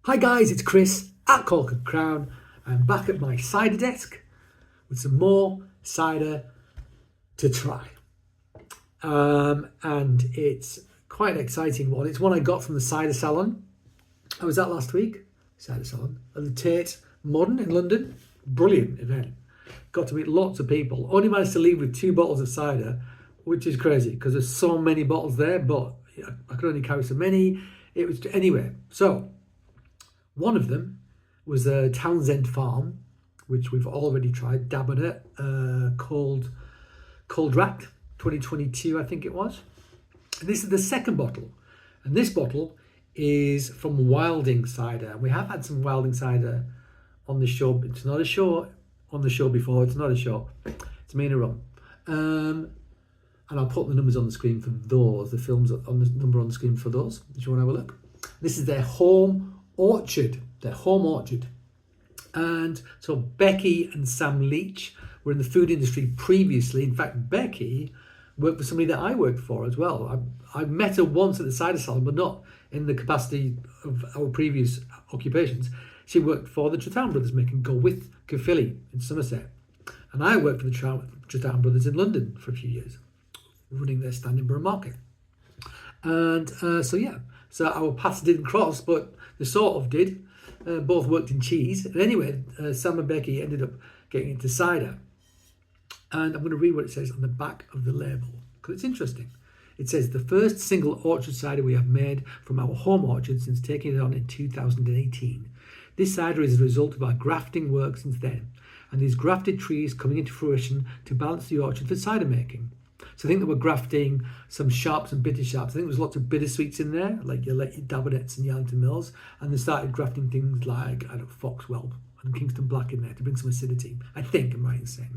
Hi guys, it's Chris at Cork and Crown. I'm back at my cider desk with some more cider to try. And it's quite an exciting one. It's one I got from the cider salon. I was at last week, cider salon, at the Tate Modern in London. Brilliant event. Got to meet lots of people. Only managed to leave with 2 bottles of cider, which is crazy because there's so many bottles there, but I could only carry so many. It was anyway. So one of them was a Townsend Farm, which we've already tried, dabbing it, called Cold Rack 2022, I think it was. And this is the second bottle. And this bottle is from Wilding Cider. We have had some Wilding Cider on the show. It's not a show on the show before. It's not a show. It's me and a rum. And I'll put the numbers on the screen for those. The films on the number on the screen for those, if you want to have a look. This is their home orchard. Their home orchard. And so Becky and Sam Leach were in the food industry previously. In fact, Becky worked for somebody that I worked for as well. I met her once at the cider salon, but not in the capacity of our previous occupations. She worked for the Tretown Brothers making Go With Caerphilly in Somerset. And I worked for the Tretown Brothers in London for a few years, running their stand in Borough Market. And so our paths didn't cross, but they sort of did. Both worked in cheese. And anyway, Sam and Becky ended up getting into cider. And I'm going to read what it says on the back of the label, because it's interesting. It says, the first single orchard cider we have made from our home orchard since taking it on in 2018. This cider is a result of our grafting work since then, and these grafted trees coming into fruition to balance the orchard for cider making. So I think they were grafting some sharps and bitter sharps. I think there was lots of bittersweets in there, like your Dabonets and Yarlington Mills, and they started grafting things like, Foxwell and Kingston Black in there to bring some acidity. I think I'm right in saying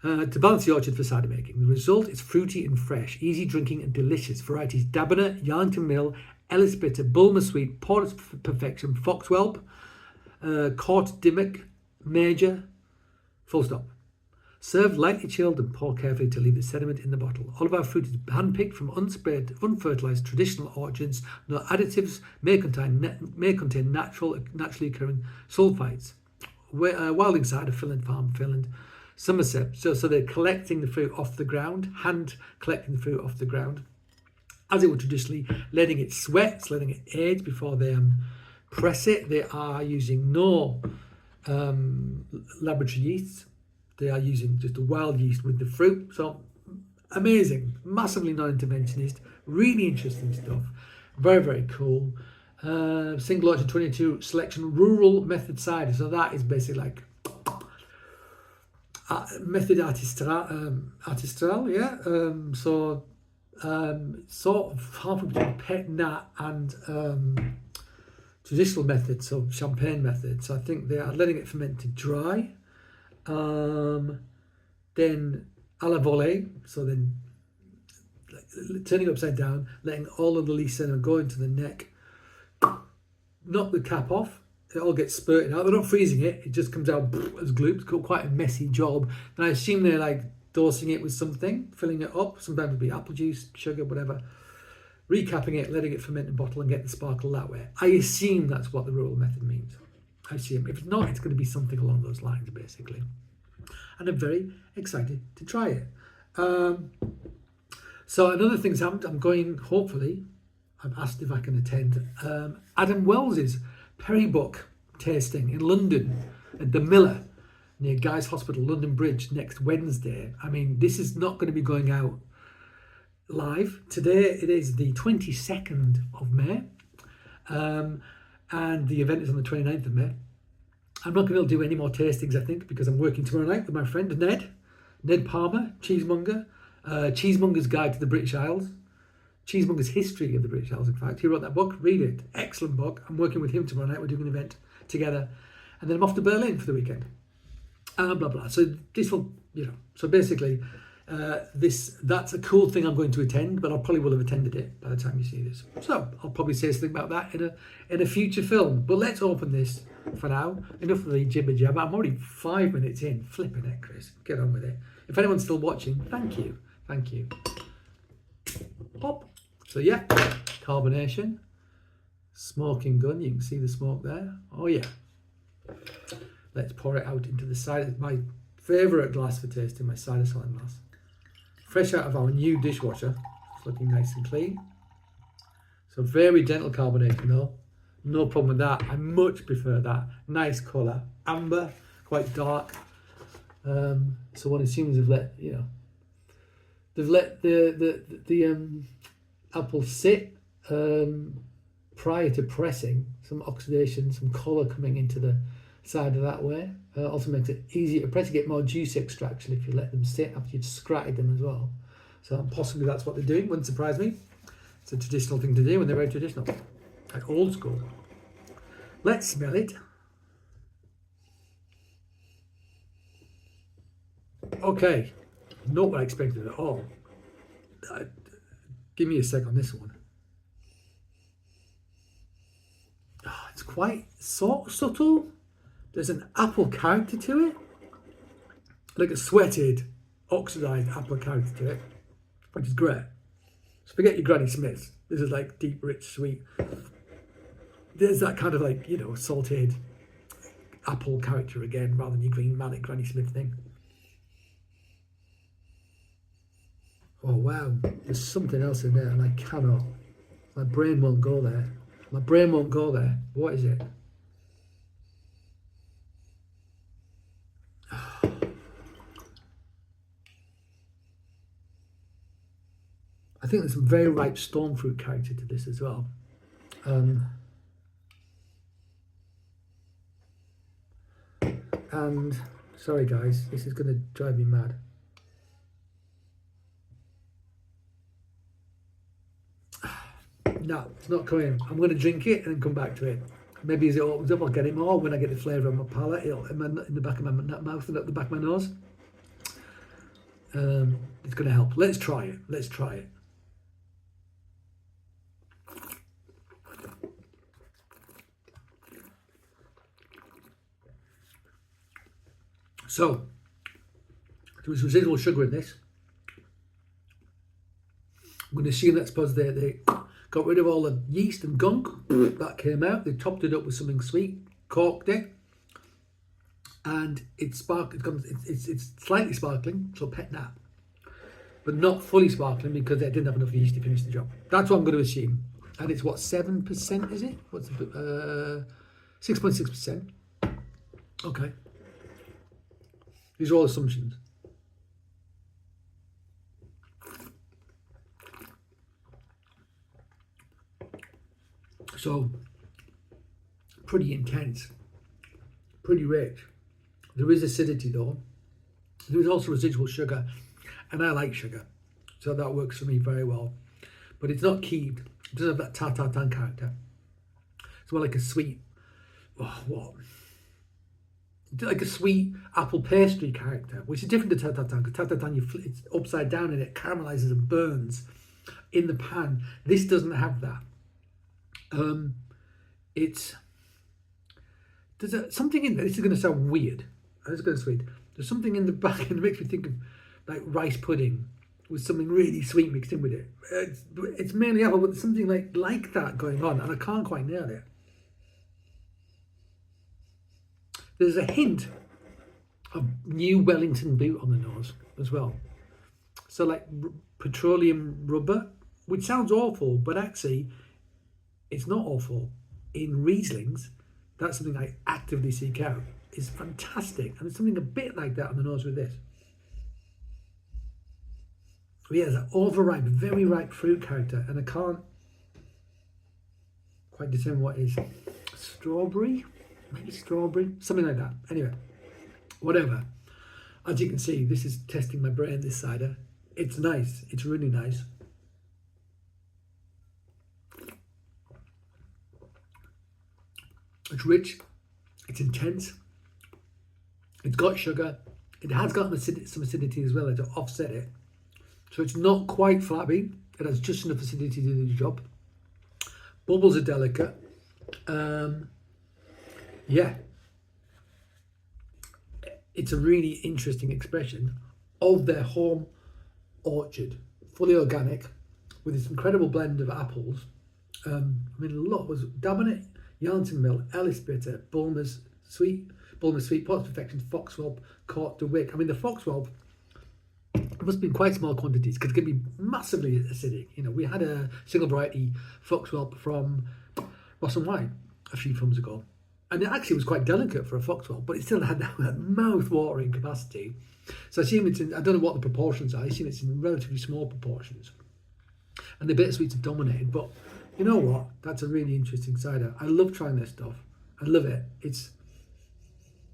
that. To balance the orchard for cider making. The result is fruity and fresh, easy drinking and delicious. Varieties Dabonet, Yarlington Mill, Ellis Bitter, Bulmer Sweet, Porter's Perfection, Foxwhelp, Court Dimmock, Major, full stop. Served lightly chilled and pour carefully to leave the sediment in the bottle. All of our fruit is hand-picked from unsprayed, unfertilised traditional orchards. No additives, may contain naturally occurring sulfites. Wilding Cider, Finland Farm, Finland, Somerset. So they're collecting the fruit off the ground, hand collecting the fruit off the ground, as it would traditionally, letting it sweat, letting it age before they press it. They are using no laboratory yeasts. They are using just a wild yeast with the fruit. So amazing, massively non-interventionist, really interesting stuff. Very, very cool. Single orchard 22 selection rural method cider. So that is basically like method artistral, yeah. Sort of halfway between pet nat and traditional method, so champagne method. So I think they are letting it ferment to dry. Then a la volée, so then turning upside down, letting all of the leaf sediment go into the neck, knock the cap off, it all gets spurted out. They're not freezing it, it just comes out as glue. It's quite a messy job. And I assume they're like dosing it with something, filling it up. Sometimes it'll be apple juice, sugar, whatever. Recapping it, letting it ferment in a bottle and get the sparkle that way. I assume that's what the rural method means. I assume. If it's not, it's going to be something along those lines, basically. And I'm very excited to try it. So another thing's happened. I'm going, hopefully, I've asked if I can attend Adam Wells's Perrybuck tasting in London at the Miller near Guy's Hospital, London Bridge, next Wednesday. I mean, this is not going to be going out live. Today it is the 22nd of May. And the event is on the 29th of May. I'm not going to be able to do any more tastings, I think, because I'm working tomorrow night with my friend Ned Palmer, cheesemonger, Cheesemonger's Guide to the British Isles, Cheesemonger's History of the British Isles, in fact. He wrote that book, read it, excellent book. I'm working with him tomorrow night, we're doing an event together. And then I'm off to Berlin for the weekend. Blah, blah. So this will, so basically, that's a cool thing I'm going to attend, but I probably will have attended it by the time you see this. So I'll probably say something about that in a future film. But let's open this for now. Enough of the jibber jabber. I'm already 5 minutes in. Flipping it, Chris. Get on with it. If anyone's still watching, thank you. Thank you. Pop. So yeah, carbonation. Smoking gun, you can see the smoke there. Oh yeah. Let's pour it out into the cider. My favourite glass for tasting, my cider salon glass. Fresh out of our new dishwasher. It's looking nice and clean. So very gentle carbonation though. No problem with that. I much prefer that. Nice colour. Amber, quite dark. So one assumes they've let, they've let the apple sit prior to pressing. Some oxidation, some colour coming into the cider that way. Also makes it easier to press. You get more juice extraction if you let them sit after you've scratted them as well. So possibly that's what they're doing. Wouldn't surprise me. It's a traditional thing to do when they're very traditional. Like old school. Let's smell it. Okay, not what I expected at all. Give me a sec on this one. Oh, it's quite subtle. There's an apple character to it. Like a sweated, oxidized apple character to it, which is great. So forget your Granny Smiths. This is like deep, rich, sweet. There's that kind of like, salted apple character again, rather than your green manic Granny Smith thing. Oh wow, there's something else in there and I cannot. My brain won't go there. My brain won't go there. What is it? I think there's some very ripe stone fruit character to this as well. And sorry guys, this is going to drive me mad. No, it's not coming. I'm going to drink it and then come back to it. Maybe as it opens up, I'll get it more. When I get the flavour on my palate, it'll in the back of my mouth and up the back of my nose. It's going to help. Let's try it. Let's try it. So, there was residual sugar in this. I'm going to assume that's because they got rid of all the yeast and gunk that came out. They topped it up with something sweet, corked it, and it's slightly sparkling, so pet that, but not fully sparkling because they didn't have enough yeast to finish the job. That's what I'm going to assume. And it's what, 7%? Is it? What's 6.6%? Okay. These are all assumptions. So, pretty intense, pretty rich. There is acidity though. There is also residual sugar, and I like sugar, so that works for me very well. But it's not keyed. It doesn't have that tartar-tan character. It's more like a sweet, like a sweet apple pastry character, which is different to tartar-tan, because tartar-tan, it's upside down and it caramelizes and burns in the pan. This doesn't have that. There's something in there. This is going to sound weird. It's going to sweet. There's something in the back and it makes me think of like rice pudding with something really sweet mixed in with it. It's mainly apple, but there's something like that going on, and I can't quite nail it. There's a hint of New Wellington boot on the nose as well. So like petroleum rubber, which sounds awful, but actually it's not awful. In Rieslings, that's something I actively seek out. It's fantastic. And there's something a bit like that on the nose with this. But yeah, there's an overripe, very ripe fruit character, and I can't quite determine what is. Strawberry? Maybe strawberry? Something like that. Anyway, whatever. As you can see, this is testing my brain, this cider. It's nice. It's really nice. It's rich, it's intense, it's got sugar, it has got some acidity as well to offset it. So it's not quite flabby, it has just enough acidity to do the job. Bubbles are delicate. Yeah. It's a really interesting expression of their home orchard, fully organic, with this incredible blend of apples I mean, a lot was Dabonet, Yarlington Mill, Ellis Bitter, Bulmer's Sweet, Potts Perfection, Foxwell, Court de Wick. I mean, the Foxwell must have been quite small quantities because it can be massively acidic. You know, we had a single variety Foxwell from Ross and White a few films ago, and it actually was quite delicate for a Foxwell, but it still had that mouth-watering capacity. So I assume it's in, I don't know what the proportions are, I assume it's in relatively small proportions. And the bittersweets have dominated, but you know what? That's a really interesting cider. I love trying this stuff. I love it. It's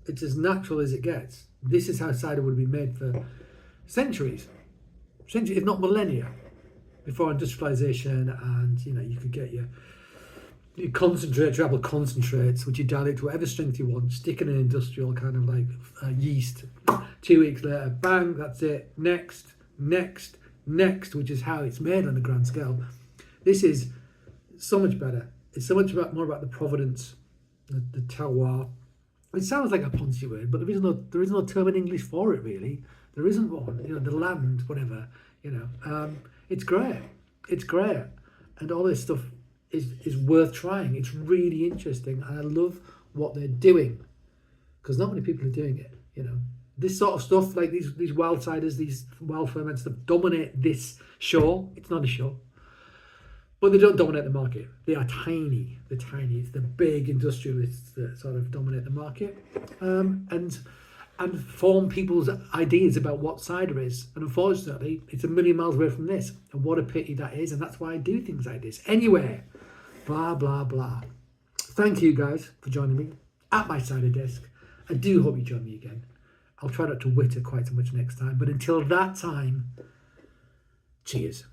as natural as it gets. This is how cider would have been made for centuries, if not millennia, before industrialization. And you know, you could get your concentrate, treble concentrates, which you dilute to whatever strength you want, stick in an industrial kind of like yeast. 2 weeks later, bang, that's it. Next, which is how it's made on a grand scale. This is so much better. It's so much more about the provenance, the terroir. It sounds like a Ponzi word, but there is no term in English for it really. There isn't one. You know, the land, whatever. You know, it's great. It's great, and all this stuff is worth trying. It's really interesting, and I love what they're doing because not many people are doing it. You know, this sort of stuff, like these wild ciders, these wild ferments that dominate this show. It's not a show, but they don't dominate the market. They are tiny. They're tiny. It's the big industrialists that sort of dominate the market, and form people's ideas about what cider is. And unfortunately, it's a million miles away from this. And what a pity that is. And that's why I do things like this. Anyway, blah, blah, blah. Thank you guys for joining me at my cider desk. I do hope you join me again. I'll try not to witter quite so much next time. But until that time, cheers.